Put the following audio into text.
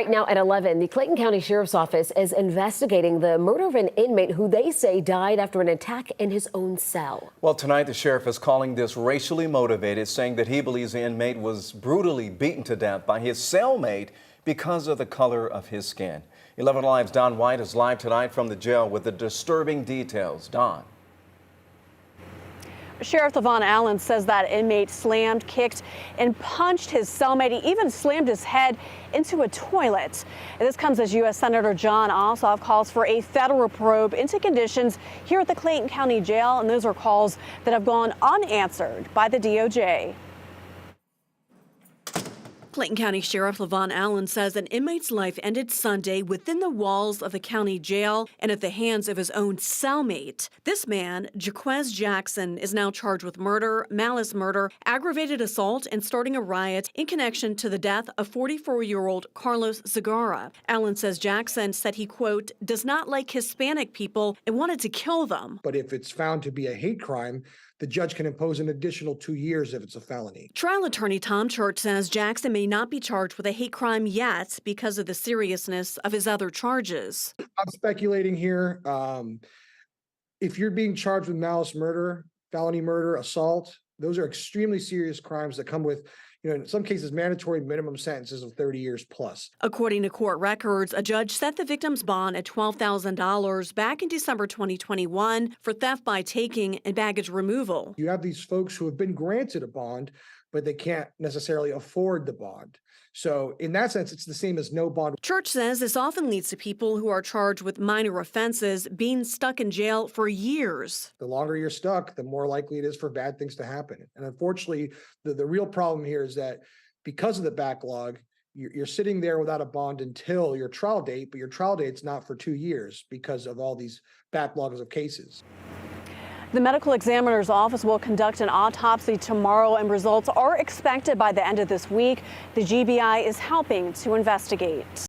Right now at 11, the Clayton County Sheriff's Office is investigating the murder of an inmate who they say died after an attack in his own cell. Well, tonight the sheriff is calling this racially motivated, saying that he believes the inmate was brutally beaten to death by his cellmate because of the color of his skin. 11 Alive's Don White is live tonight from the jail with the disturbing details. Don. Sheriff Levon Allen says that inmate slammed, kicked, and punched his cellmate. He even slammed his head into a toilet. And this comes as U.S. Senator John Ossoff calls for a federal probe into conditions here at the Clayton County Jail, and those are calls that have gone unanswered by the DOJ. Clayton County Sheriff Levon Allen says an inmate's life ended Sunday within the walls of the county jail and at the hands of his own cellmate. This man, Jaquez Jackson, is now charged with murder, malice murder, aggravated assault, and starting a riot in connection to the death of 44-year-old Carlos Zagara. Allen says Jackson said he, quote, does not like Hispanic people and wanted to kill them. But if it's found to be a hate crime, the judge can impose an additional 2 years if it's a felony. Trial attorney Tom Church says Jackson may not be charged with a hate crime yet because of the seriousness of his other charges. I'm speculating here. If you're being charged with malice murder, felony murder, assault, those are extremely serious crimes that come with, in some cases, mandatory minimum sentences of 30 years plus. According to court records, a judge set the victim's bond at $12,000 back in December 2021 for theft by taking and baggage removal. You have these folks who have been granted a bond, but they can't necessarily afford the bond. So in that sense, it's the same as no bond. Church says this often leads to people who are charged with minor offenses being stuck in jail for years. The longer you're stuck, the more likely it is for bad things to happen. And unfortunately, the real problem here is that because of the backlog, you're sitting there without a bond until your trial date, but your trial date's not for 2 years because of all these backlogs of cases. The medical examiner's office will conduct an autopsy tomorrow, and results are expected by the end of this week. The GBI is helping to investigate.